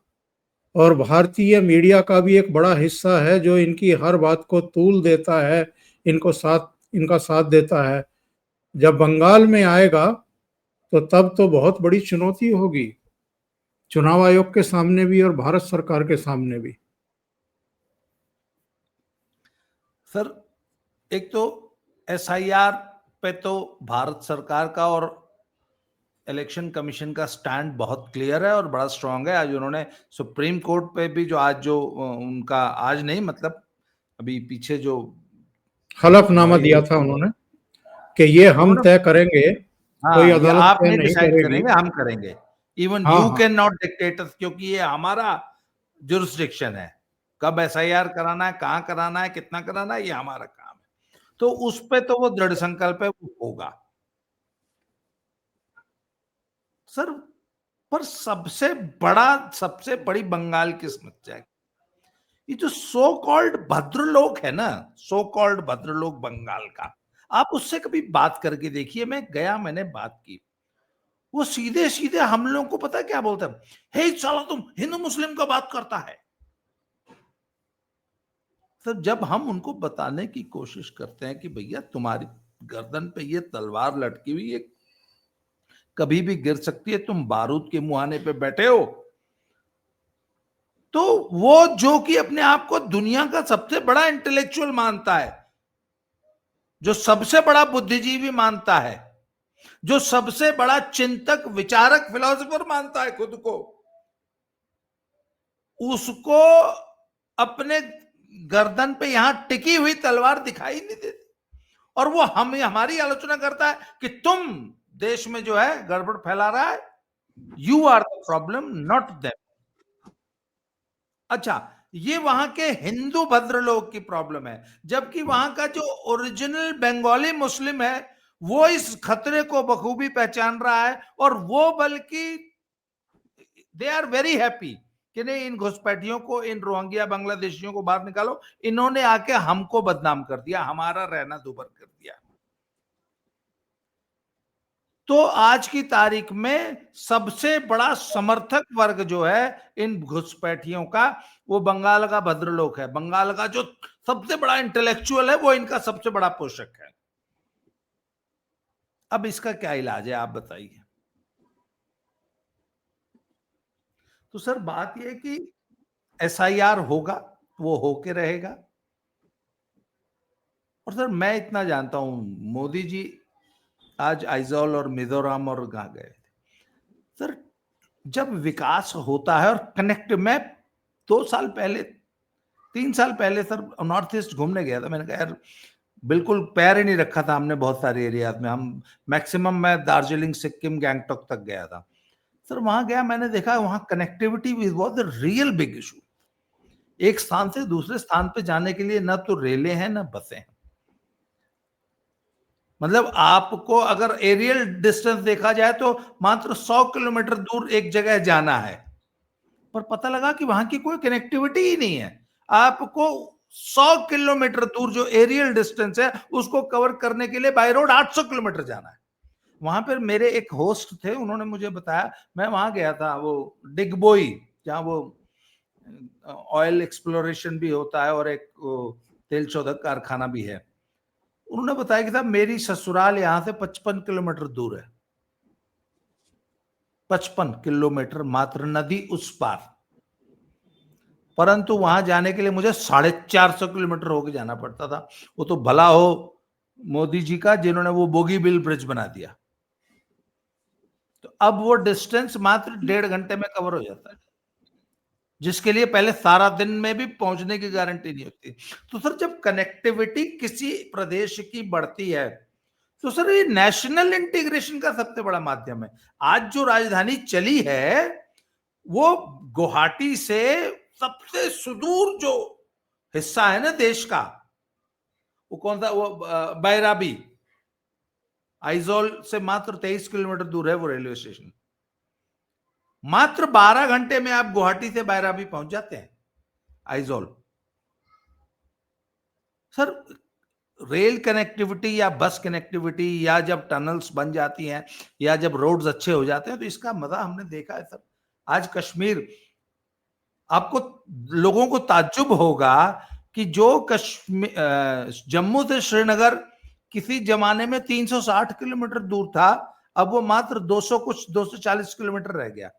और भारतीय मीडिया का भी एक बड़ा हिस्सा है जो इनकी हर बात को तूल देता है, इनका साथ देता है। जब बंगाल में आएगा तो तब तो बहुत बड़ी चुनौती होगी, चुनाव आयोग के सामने भी और भारत सरकार के सामने भी। सर, एक तो एसआईआर पे तो भारत सरकार का और इलेक्शन कमीशन का स्टैंड बहुत क्लियर है और बड़ा स्ट्रांग है। आज उन्होंने सुप्रीम कोर्ट पे भी जो उनका आज नहीं, मतलब अभी पीछे जो हलफनामा दिया था उन्होंने कि ये हम तय करेंगे, कोई हाँ, ये अदालत आप तय नहीं नहीं डिसाइड करेगी। करेंगे, हम करेंगे। इवन हाँ, यू हाँ। कैन नॉट डिक्टेट, क्योंकि ये हमारा जुरिस्डिक्शन है। कब एसआईआर कराना है, कहाँ कराना है, कितना कराना है, ये हमारा काम है। तो उस पे तो वो दृढ़ संकल्प है, वो होगा। सर, पर सबसे बड़ी बंगाल की समस्या है ये जो सो कॉल्ड भद्रलोक है ना, सो कॉल्ड भद्रलोक बंगाल का, आप उससे कभी बात करके देखिए। मैंने बात की, वो सीधे सीधे हम लोगों को पता है क्या बोलते हैं, हे साला तुम हिंदू मुस्लिम का बात करता है। तो जब हम उनको बताने की कोशिश करते हैं कि भैया तुम्हारी गर्दन पे ये तलवार लटकी हुई है, कभी भी गिर सकती है, तुम बारूद के मुहाने पे बैठे हो, तो वो जो कि अपने आप को दुनिया का सबसे बड़ा इंटेलेक्चुअल मानता है, जो सबसे बड़ा बुद्धिजीवी मानता है, जो सबसे बड़ा चिंतक, विचारक, फिलोसोफर मानता है खुद को, उसको अपने गर्दन पे यहां टिकी हुई तलवार दिखाई नहीं देती, और वो हमारी आलोचना करता है कि तुम देश में जो है गड़बड़ फैला रहा है, you are the problem, not them. अच्छा, ये वहां के हिंदू भद्रलोक की प्रॉब्लम है, जबकि वहां का जो ओरिजिनल बंगाली मुस्लिम है वो इस खतरे को बखूबी पहचान रहा है, और वो बल्कि दे आर वेरी हैप्पी कि नहीं, इन घुसपैठियों को, इन रोहिंग्या बांग्लादेशियों को बाहर निकालो, इन्होंने आके हमको बदनाम कर दिया, हमारा रहना दुभर कर दिया। तो आज की तारीख में सबसे बड़ा समर्थक वर्ग जो है इन घुसपैठियों का, वो बंगाल का भद्रलोक है। बंगाल का जो सबसे बड़ा इंटेलेक्चुअल है वो इनका सबसे बड़ा पोषक है। अब इसका क्या इलाज है, आप बताइए। तो सर, बात यह है कि एसआईआर होगा, वो होके रहेगा। और सर, मैं इतना जानता हूं, मोदी जी आज आइजॉल और मिजोरम और कहाँ गए थे। सर, जब विकास होता है और कनेक्ट, मैं 2 साल पहले, 3 साल पहले सर नॉर्थ ईस्ट घूमने गया था। मैंने कहा यार, बिल्कुल पैर ही नहीं रखा था हमने बहुत सारे एरियाज में। हम मैक्सिमम, मैं दार्जिलिंग, सिक्किम, गैंगटॉक तक गया था। सर, वहां गया, मैंने देखा वहां connectivity was the real big issue. एक स्थान से दूसरे स्थान पे जाने के लिए ना तो रेलें हैं ना बसें हैं। मतलब आपको अगर एरियल डिस्टेंस देखा जाए तो मात्र 100 किलोमीटर दूर एक जगह जाना है, पर पता लगा कि वहां की कोई कनेक्टिविटी ही नहीं है। आपको 100 किलोमीटर दूर जो एरियल डिस्टेंस है उसको कवर करने के लिए बाय रोड 800 किलोमीटर जाना है। वहां पर मेरे एक होस्ट थे, उन्होंने मुझे बताया, मैं वहां गया था, वो डिगबोई, जहां वो ऑयल एक्सप्लोरेशन भी होता है और एक तेल शोधक कारखाना भी है। उन्होंने बताया कि साहब, मेरी ससुराल यहां से 55 किलोमीटर दूर है। 55 किलोमीटर, मात्र नदी उस पार। परंतु वहां जाने के लिए मुझे 450 किलोमीटर होकर जाना पड़ता था। वो तो भला हो मोदी जी का, जिन्होंने वो बोगीबिल ब्रिज बना दिया। तो अब वो डिस्टेंस मात्र 1.5 घंटे में कवर हो जाता है, जिसके लिए पहले सारा दिन में भी पहुंचने की गारंटी नहीं होती। तो सर, जब कनेक्टिविटी किसी प्रदेश की बढ़ती है, तो सर ये नेशनल इंटीग्रेशन का सबसे बड़ा माध्यम है। आज जो राजधानी चली है वो गुवाहाटी से सबसे सुदूर जो हिस्सा है ना देश का, वो कौन सा, वो बैराबी, आइजोल से मात्र 23 किलोमीटर दूर है वो रेलवे स्टेशन। मात्र 12 घंटे में आप गुवाहाटी से बैराबी पहुंच जाते हैं, आइजोल। सर, रेल कनेक्टिविटी या बस कनेक्टिविटी, या जब टनल्स बन जाती हैं, या जब रोड्स अच्छे हो जाते हैं, तो इसका मजा हमने देखा है सर। आज कश्मीर आपको लोगों को ताज्जुब होगा कि जो जम्मू से श्रीनगर किसी जमाने में 360 किलोमीटर दूर था, अब वो मात्र 240 किलोमीटर रह गया।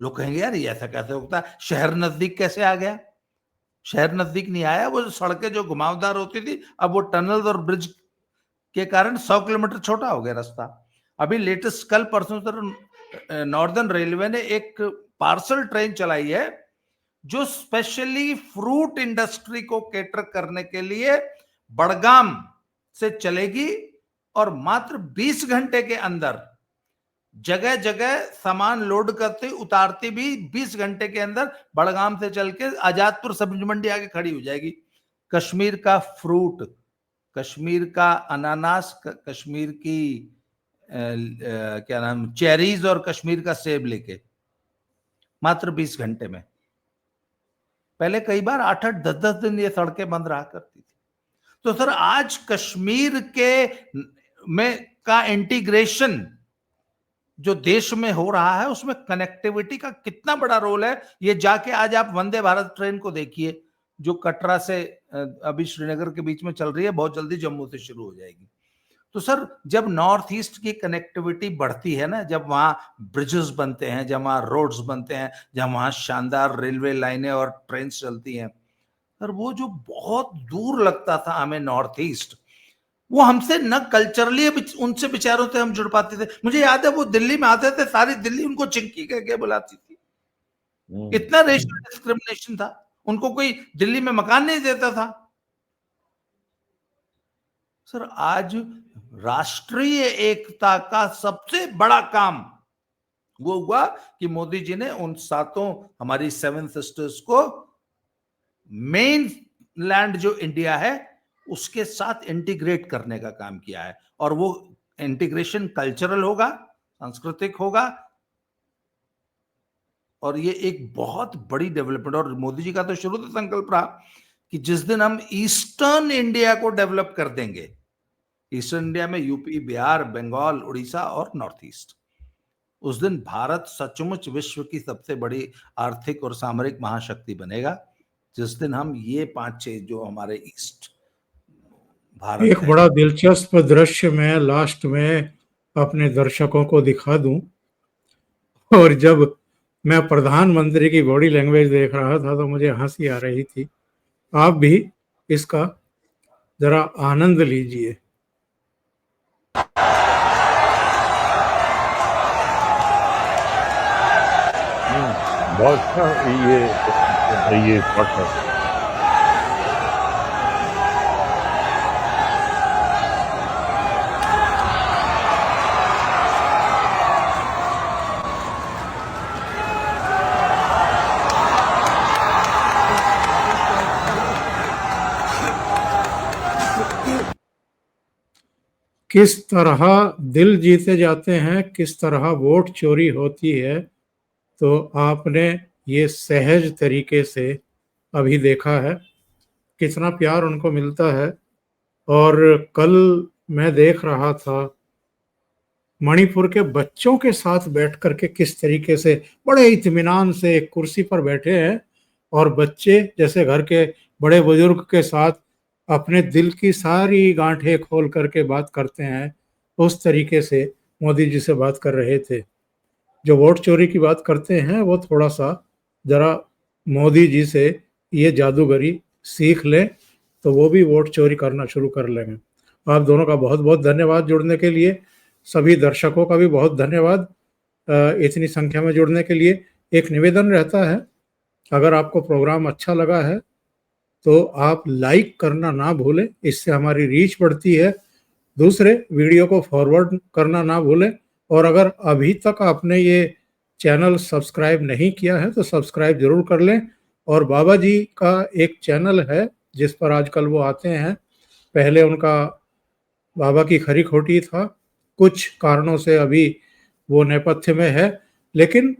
लोग कहेंगे यार ये ऐसा कैसे होता है, शहर नजदीक कैसे आ गया? शहर नजदीक नहीं आया, वो सड़कें जो घुमावदार होती थी अब वो टनल और ब्रिज के कारण 100 किलोमीटर छोटा हो गया रास्ता। अभी लेटेस्ट कल परसों तक नॉर्दर्न रेलवे ने एक पार्सल ट्रेन चलाई है जो स्पेशली फ्रूट इंडस्ट्री को केटर करने के लिए बड़गाम से चलेगी और मात्र 20 घंटे के अंदर जगह जगह सामान लोड करते उतारती भी 20 घंटे के अंदर बड़गाम से चल के आजादपुर सब्जी मंडी आके खड़ी हो जाएगी। कश्मीर का फ्रूट, कश्मीर का अनानास, कश्मीर की क्या नाम चेरीज और कश्मीर का सेब लेके मात्र 20 घंटे में। पहले कई बार 8-8 10-10 दिन ये सड़कें बंद रहा करती थी। तो सर आज कश्मीर के में का इंटीग्रेशन जो देश में हो रहा है उसमें कनेक्टिविटी का कितना बड़ा रोल है, ये जाके आज आप वंदे भारत ट्रेन को देखिए जो कटरा से अभी श्रीनगर के बीच में चल रही है, बहुत जल्दी जम्मू से शुरू हो जाएगी। तो सर जब नॉर्थ ईस्ट की कनेक्टिविटी बढ़ती है ना, जब वहां ब्रिजेस बनते हैं, जब वहां रोड्स बनते हैं, जब वहां शानदार रेलवे लाइनें और ट्रेन चलती हैं, सर वो जो बहुत दूर लगता था हमें नॉर्थ ईस्ट, वो हमसे न कल्चरली उनसे विचारों से हम जुड़ पाते थे। मुझे याद है वो दिल्ली में आते थे, सारी दिल्ली उनको चिंकी कह के बुलाती थी। इतना रेशियल डिस्क्रिमिनेशन था, उनको कोई दिल्ली में मकान नहीं देता था। सर आज राष्ट्रीय एकता का सबसे बड़ा काम वो हुआ कि मोदी जी ने उन 7 हमारी 7 सिस्टर्स को मेन लैंड जो इंडिया है उसके साथ इंटीग्रेट करने का काम किया है। और वो इंटीग्रेशन कल्चरल होगा, सांस्कृतिक होगा, और ये एक बहुत बड़ी डेवलपमेंट। और मोदी जी का तो शुरू से संकल्प रहा कि जिस दिन हम ईस्टर्न इंडिया को डेवलप कर देंगे, ईस्टर्न इंडिया में यूपी, बिहार, बंगाल, उड़ीसा और नॉर्थ ईस्ट, उस दिन भारत सचमुच विश्व की सबसे बड़ी आर्थिक और सामरिक महाशक्ति बनेगा। जिस दिन हम ये 5-6 जो हमारे ईस्ट भारत एक बड़ा दिलचस्प दृश्य मैं लास्ट में अपने दर्शकों को दिखा दूं, और जब मैं प्रधानमंत्री की बॉडी लैंग्वेज देख रहा था तो मुझे हंसी आ रही थी। आप भी इसका जरा आनंद लीजिए। बहुत अच्छा ये शॉट है। किस तरह दिल जीते जाते हैं, किस तरह वोट चोरी होती है, तो आपने ये सहज तरीके से अभी देखा है कितना प्यार उनको मिलता है। और कल मैं देख रहा था मणिपुर के बच्चों के साथ बैठ करके किस तरीके से बड़े इत्मीनान से एक कुर्सी पर बैठे हैं, और बच्चे जैसे घर के बड़े बुजुर्ग के साथ अपने दिल की सारी गांठें खोल करके बात करते हैं, उस तरीके से मोदी जी से बात कर रहे थे। जो वोट चोरी की बात करते हैं वो थोड़ा सा जरा मोदी जी से ये जादूगरी सीख लें तो वो भी वोट चोरी करना शुरू कर लेंगे। आप दोनों का बहुत बहुत धन्यवाद जुड़ने के लिए। सभी दर्शकों का भी बहुत धन्यवाद इतनी संख्या में जुड़ने के लिए। एक निवेदन रहता है, अगर आपको प्रोग्राम अच्छा लगा है तो आप लाइक करना ना भूलें, इससे हमारी रीच बढ़ती है। दूसरे वीडियो को फॉरवर्ड करना ना भूलें, और अगर अभी तक आपने ये चैनल सब्सक्राइब नहीं किया है तो सब्सक्राइब जरूर कर लें। और बाबा जी का एक चैनल है जिस पर आजकल वो आते हैं, पहले उनका बाबा की खरी खोटी था, कुछ कारणों से अभी वो नेपथ्य में है, लेकिन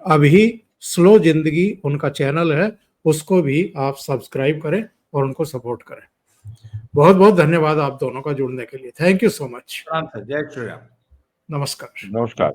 अभी स्लो जिंदगी उनका चैनल है, उसको भी आप सब्सक्राइब करें और उनको सपोर्ट करें। बहुत बहुत धन्यवाद आप दोनों का जुड़ने के लिए। Thank you so much. जय श्री राम। नमस्कार। नमस्कार।